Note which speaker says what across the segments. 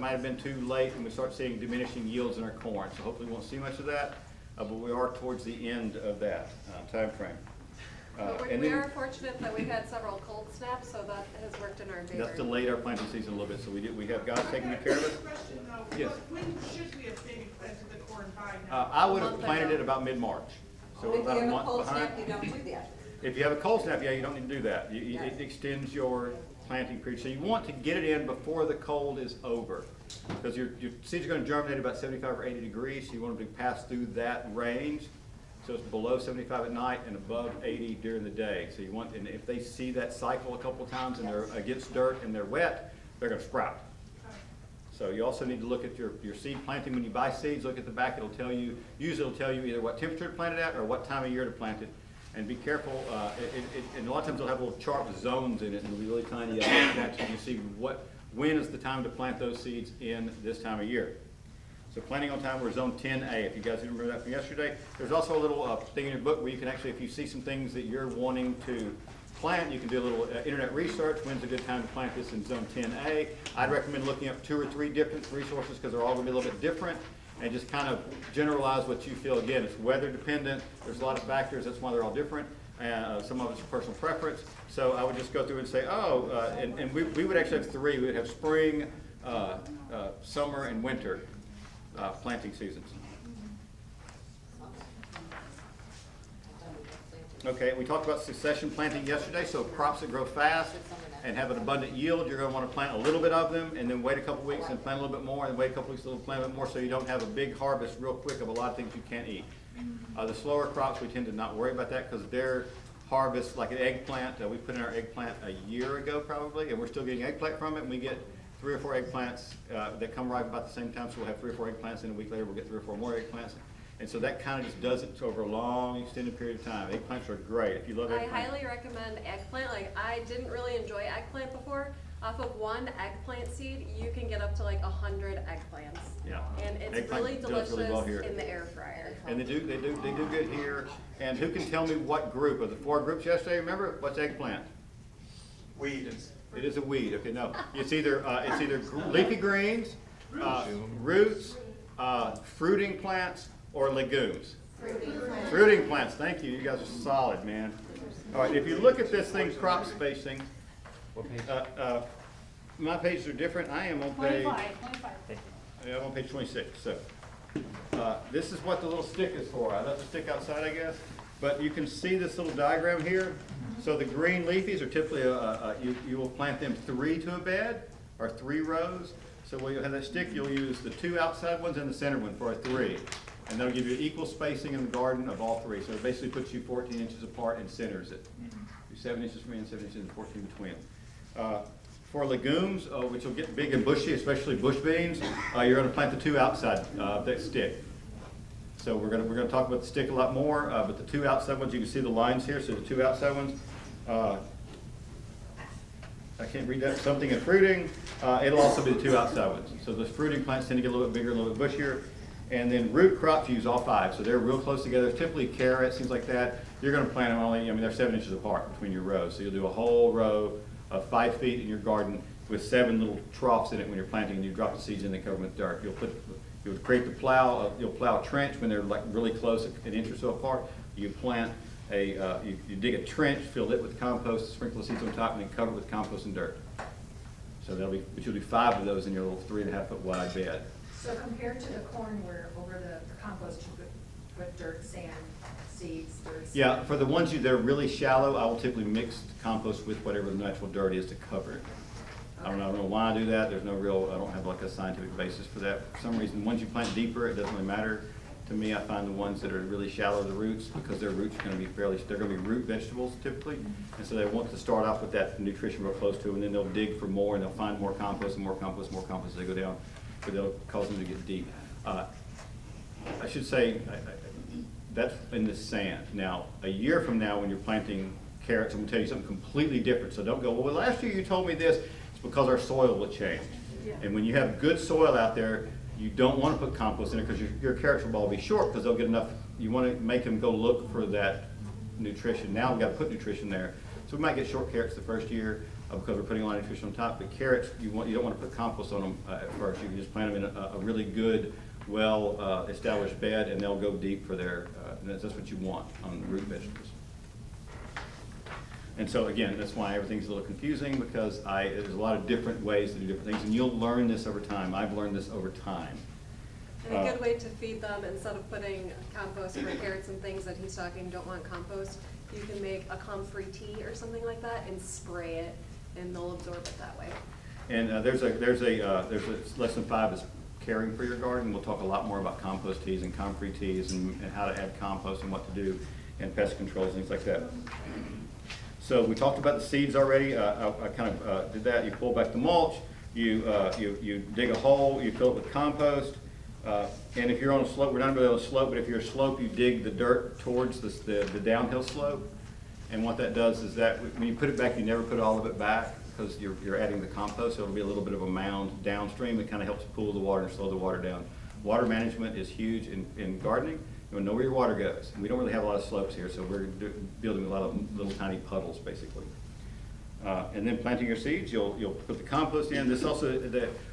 Speaker 1: might have been too late and we start seeing diminishing yields in our corn. So hopefully we won't see much of that, but we are towards the end of that time frame.
Speaker 2: But we are fortunate that we've had several cold snaps, so that has worked in our favor.
Speaker 1: That's delayed our planting season a little bit, so we have guys taking care of it.
Speaker 3: Question though,
Speaker 1: Yes.
Speaker 3: when should we have maybe planted the corn by now?
Speaker 1: I would have planted it about mid-March. So
Speaker 4: If you
Speaker 1: about a
Speaker 4: have a
Speaker 1: month
Speaker 4: cold
Speaker 1: behind.
Speaker 4: snap, you don't do that.
Speaker 1: If you have a cold snap, yeah, you don't need to do that. It extends your planting period. So you want to get it in before the cold is over. Because your seeds are going to germinate about 75 or 80 degrees, so you want them to pass through that range. So it's below 75 at night and above 80 during the day. So you want, and if they see that cycle a couple of times and they're against dirt and they're wet, they're going to sprout. So you also need to look at your seed planting. When you buy seeds, look at the back. It'll tell you, usually it'll tell you either what temperature to plant it at or what time of year to plant it. And be careful, and a lot of times they'll have little chart with zones in it and it'll be really tiny. So you see when is the time to plant those seeds in this time of year. So planting on time, we're zone 10A. If you guys remember that from yesterday, there's also a little thing in your book where you can actually, if you see some things that you're wanting to plant, you can do a little internet research. When's a good time to plant this in zone 10A? I'd recommend looking up 2 or 3 different resources because they're all going to be a little bit different, and just kind of generalize what you feel. Again, it's weather dependent. There's a lot of factors. That's why they're all different. Some of it's personal preference. So I would just go through and say, and we would actually have 3. We would have spring, summer, and winter planting seasons. Okay, we talked about succession planting yesterday, so crops that grow fast and have an abundant yield, you're going to want to plant a little bit of them and then wait a couple weeks and plant a little bit more and wait a couple weeks and plant a bit more so you don't have a big harvest real quick of a lot of things you can't eat. The slower crops, we tend to not worry about that because their harvest, like an eggplant, we put in our eggplant a year ago probably, and we're still getting eggplant from it, and we get 3 or 4 eggplants that come right about the same time, so we'll have 3 or 4 eggplants, and a week later we'll get 3 or 4 more eggplants. And so that kind of just does it over a long, extended period of time. Eggplants are great. If you love eggplant.
Speaker 2: I highly recommend eggplant. Like, I didn't really enjoy eggplant before. Off of 1 eggplant seed, you can get up to like 100 eggplants.
Speaker 1: Yeah.
Speaker 2: And it's
Speaker 1: Eggplant
Speaker 2: really
Speaker 1: does
Speaker 2: delicious
Speaker 1: really well here.
Speaker 2: in the air fryer.
Speaker 1: And they do good here. And who can tell me what group of the 4 groups yesterday? Remember, what's eggplant?
Speaker 5: Weeds.
Speaker 1: It is a weed. Okay, no, it's either leafy greens, roots, fruiting plants, or legumes. Fruiting plants. Thank you. You guys are solid, man. All right. If you look at this thing, crop spacing. My pages are different. I am on page.
Speaker 6: 25.
Speaker 1: Yeah, I'm on page 26. So this is what the little stick is for. I left the stick outside, I guess. But you can see this little diagram here. So the green leafies are typically, you will plant them 3 to a bed or 3 rows. So when you have that stick, you'll use the 2 outside ones and the center one for a 3. And that'll give you equal spacing in the garden of all 3. So it basically puts you 14 inches apart and centers it. 7 inches from in, 7 inches and 14 between. For legumes, which will get big and bushy, especially bush beans, you're going to plant the 2 outside that stick. So we're going to talk about the stick a lot more, but the 2 outside ones, you can see the lines here. So the 2 outside ones, I can't read that. Something in fruiting. It'll also be the 2 outside ones. So the fruiting plants tend to get a little bit bigger, a little bit bushier. And then root crops use all 5, so they're real close together. Typically carrots, things like that. You're going to plant them only, they're 7 inches apart between your rows. So you'll do a whole row of 5 feet in your garden with 7 little troughs in it when you're planting, and you drop the seeds in, they cover them with dirt. You'll create the plow. You'll plow a trench when they're like really close, an inch or so apart. You plant you dig a trench, fill it with compost, sprinkle the seeds on top, and then cover it with compost and dirt. So but you'll do 5 of those in your little 3.5 foot wide bed.
Speaker 7: So compared to the corn where over the compost you put dirt, sand, seeds, dirt.
Speaker 1: Yeah, for the ones that are really shallow, I will typically mix the compost with whatever the natural dirt is to cover it. I don't know why I do that. There's no I don't have like a scientific basis for that. For some reason, once you plant deeper, it doesn't really matter. To me, I find the ones that are really shallow, the roots, because their roots are going to be they're going to be root vegetables typically. And so they want to start off with that nutrition real close to them, and then they'll dig for more, and they'll find more compost and more compost and more compost as they go down. But they'll cause them to get deep. I should say that's in the sand. Now, a year from now when you're planting carrots, I'm going to tell you something completely different. So don't go, well, last year you told me this. It's because our soil will change. Yeah. And when you have good soil out there, you don't want to put compost in it because your carrots will all be short because they'll get enough. You want to make them go look for that nutrition. Now we've got to put nutrition there. So we might get short carrots the first year. because we're putting a lot of nutrition on top. But carrots, you don't want to put compost on them at first. You can just plant them in a really good, well established bed, and they'll go deep for their, and that's what you want on root vegetables. And so again, that's why everything's a little confusing, because there's a lot of different ways to do different things, and you'll learn this over time. I've learned this over time.
Speaker 2: And a good way to feed them, instead of putting compost for carrots and things that he's talking don't want compost, you can make a comfrey tea or something like that and spray it, and they'll absorb it that way.
Speaker 1: And there's a lesson 5 is caring for your garden. We'll talk a lot more about compost teas and comfrey teas and how to add compost and what to do, and pest controls, things like that. So we talked about the seeds already. I kind of did that. You pull back the mulch, you dig a hole, you fill it with compost. And if you're on a slope, we're not really on a slope, but if you're a slope, you dig the dirt towards the downhill slope. And what that does is that when you put it back, you never put all of it back, because you're adding the compost, so it'll be a little bit of a mound downstream. It kind of helps pool the water and slow the water down. Water management is huge in gardening. You want to know where your water goes. And we don't really have a lot of slopes here, so we're building a lot of little tiny puddles, basically. And then planting your seeds, you'll put the compost in. This also,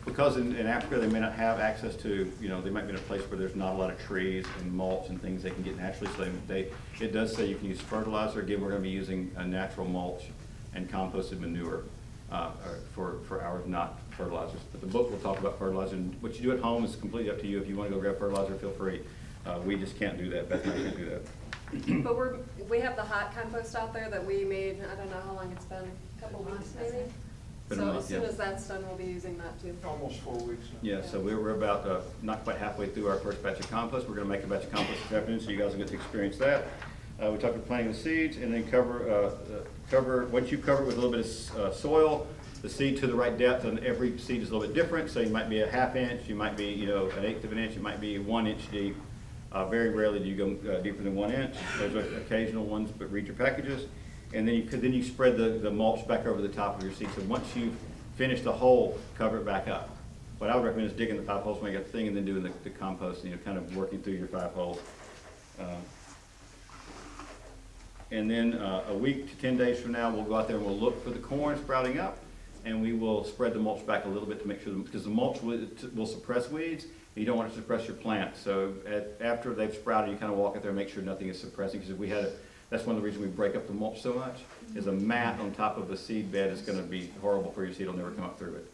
Speaker 1: because in Africa they may not have access to, they might be in a place where there's not a lot of trees and mulch and things they can get naturally. So it does say you can use fertilizer. Again, we're going to be using a natural mulch and composted manure for ours, not fertilizers. But the book will talk about fertilizer. And what you do at home is completely up to you. If you want to go grab fertilizer, feel free. We just can't do that. Beth and I can't do that.
Speaker 2: But we have the hot compost out there that we made, I don't know how long it's been, a couple weeks maybe?
Speaker 1: Been a
Speaker 2: So
Speaker 1: month,
Speaker 2: as soon
Speaker 1: yeah.
Speaker 2: as that's done, we'll be using that too.
Speaker 5: Almost 4 weeks now.
Speaker 1: Yeah, so we're about not quite halfway through our first batch of compost. We're going to make a batch of compost this afternoon, so you guys will get to experience that. We talked about planting the seeds, and then once you cover it with a little bit of soil, the seed to the right depth, and every seed is a little bit different. So you might be a 1/2 inch, you might be an 1/8 of an inch, it might be 1 inch deep. Very rarely do you go deeper than 1 inch. There's occasional ones, but read your packages. And then you spread the mulch back over the top of your seed. So once you've finished the hole, cover it back up. What I would recommend is digging the 5 holes when you get the thing, and then doing the compost, kind of working through your 5 holes. And then a week to 10 days from now, we'll go out there and we'll look for the corn sprouting up, and we will spread the mulch back a little bit to make sure, because the mulch will suppress weeds. You don't want to suppress your plant. So after they've sprouted, you kind of walk out there and make sure nothing is suppressing, because if we had that's one of the reasons we break up the mulch so much, is a mat on top of the seed bed is going to be horrible for your seed. It'll never come up through it.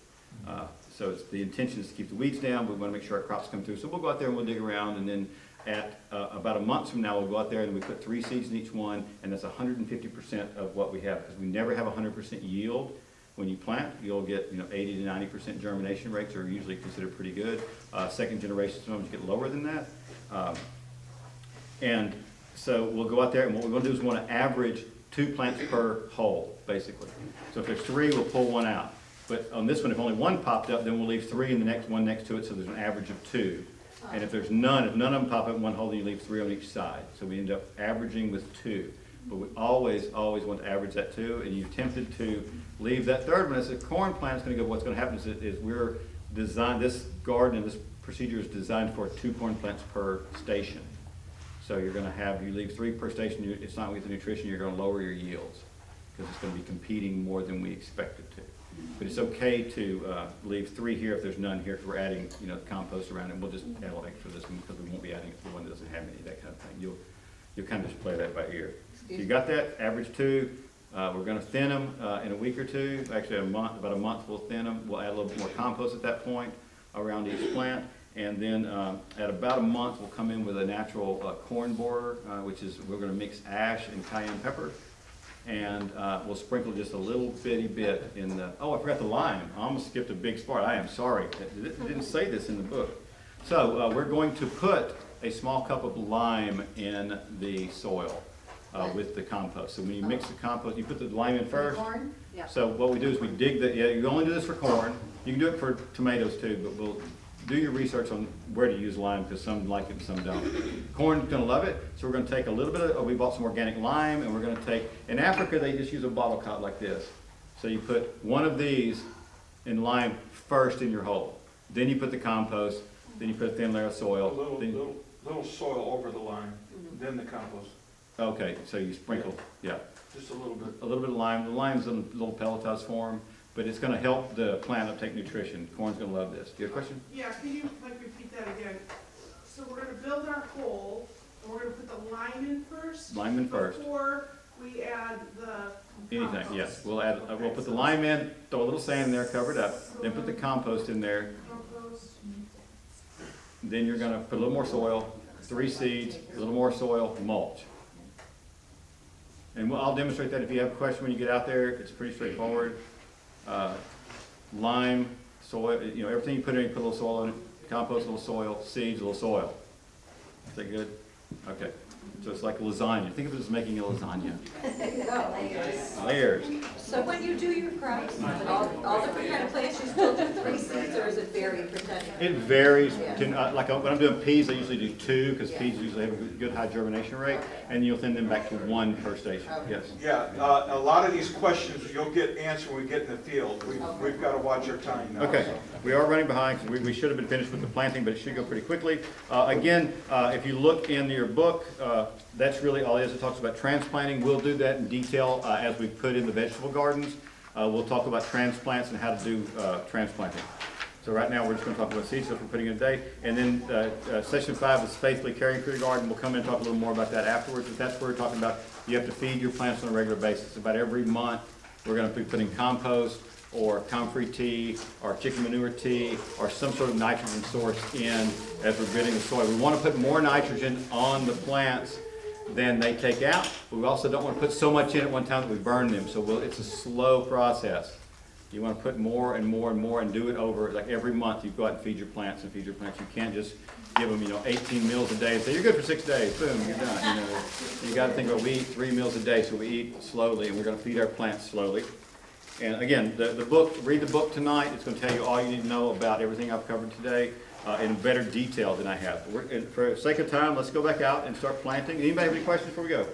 Speaker 1: So the intention is to keep the weeds down, but we want to make sure our crops come through. So we'll go out there and we'll dig around, and then at about a month from now, we'll go out there and we put 3 seeds in each one, and that's 150% of what we have, because we never have 100% yield. When you plant, you'll get 80 to 90% germination rates are usually considered pretty good. Second generation, sometimes you get lower than that. And so we'll go out there, and what we're going to do is we want to average 2 plants per hole, basically. So if there's 3, we'll pull 1 out. But on this one, if only 1 popped up, then we'll leave 3 in the next one next to it, so there's an average of 2. And if there's none, if none of them pop up in one hole, then you leave 3 on each side. So we end up averaging with 2. But we always want to average that 2, and you're tempted to leave that 3rd one. As a corn plant is going to go, what's going to happen is we're designed, this garden and this procedure is designed for 2 corn plants per station. So you're going to have, you leave 3 per station, it's not with the nutrition, you're going to lower your yields, because it's going to be competing more than we expect it to. But it's okay to leave 3 here if there's none here, because we're adding, compost around it. We'll just add a little extra this one, because we won't be adding it to the one that doesn't have any, that kind of thing. You'll kind of just play that by ear. So you got that, average 2. We're going to thin them in a week or 2. Actually, about a month we'll thin them. We'll add a little bit more compost at that point around each plant. And then at about a month, we'll come in with a natural corn borer, which is, we're going to mix ash and cayenne pepper. And we'll sprinkle just a little bitty bit in the, oh, I forgot the lime. I almost skipped a big part. I am sorry. It didn't say this in the book. So we're going to put a small cup of lime in the soil with the compost. So when you mix the compost, you put the lime in first.
Speaker 7: Corn?
Speaker 2: Yeah.
Speaker 1: So what we do is we dig the, you only do this for corn. You can do it for tomatoes too, but we'll do your research on where to use lime, because some like it and some don't. Corn's gonna love it, so we're gonna take a little bit of, we bought some organic lime, and we're gonna take, in Africa they just use a bottle cap like this. So you put one of these in lime first in your hole. Then you put the compost, then you put a thin layer of soil.
Speaker 5: Little soil over the lime, then the compost.
Speaker 1: Okay, so you sprinkle, yeah.
Speaker 5: Just a little bit.
Speaker 1: A little bit of lime. The lime's in little pelletized form, but it's gonna help the plant uptake nutrition. Corn's gonna love this. Do you have a question?
Speaker 3: Yeah, can you like repeat that again? So we're gonna build our hole, and we're gonna put the lime in first?
Speaker 1: Lime in first.
Speaker 3: Before we add the
Speaker 1: Anything,
Speaker 3: compost?
Speaker 1: yes. We'll add,
Speaker 3: Okay,
Speaker 1: we'll put the
Speaker 3: so
Speaker 1: lime in, throw a little sand in there, cover it up, then put the compost in there.
Speaker 3: Compost,
Speaker 1: Then you're gonna put a little more soil, 3 seeds, a little more soil, mulch. And I'll demonstrate that if you have a question when you get out there. It's pretty straightforward. Lime, soil, everything you put in, you put a little soil in it, compost, a little soil, seeds, a little soil. Is that good? Okay. So it's like lasagna. Think of it as making a lasagna. Layers.
Speaker 4: So when you do your crops, all different kind of plants, you still do 3 seeds, or is it vary for technique?
Speaker 1: It varies.
Speaker 4: Yeah.
Speaker 1: Like when I'm doing peas, I usually do 2 because
Speaker 4: Yeah.
Speaker 1: peas usually have a good high germination rate, and you'll thin them back to 1 per station.
Speaker 4: Okay.
Speaker 1: Yes.
Speaker 5: Yeah, a lot of these questions you'll get answered when we get in the field. We've got to watch our time now.
Speaker 1: Okay, we are running behind because we should have been finished with the planting, but it should go pretty quickly. Again, if you look in your book, that's really all it is. It talks about transplanting. We'll do that in detail as we put in the vegetable gardens. We'll talk about transplants and how to do transplanting. So right now, we're just going to talk about seed stuff we're putting in today. And then section 5 is faithfully caring for your garden. We'll come in and talk a little more about that afterwards. But that's where we're talking about you have to feed your plants on a regular basis. About every month, we're going to be putting compost or comfrey tea or chicken manure tea or some sort of nitrogen source in as we're building the soil. We want to put more nitrogen on the plants than they take out, but we also don't want to put so much in at one time that we burn them. So it's a slow process. You want to put more and more and more and do it over, like every month you go out and feed your plants and feed your plants. You can't just give them, 18 meals a day and say, you're good for 6 days, boom, you're done. You got to think about, we eat 3 meals a day, so we eat slowly and we're going to feed our plants slowly. And again, the book, read the book tonight. It's going to tell you all you need to know about everything I've covered today in better detail than I have. And for the sake of time, let's go back out and start planting. Anybody have any questions before we go?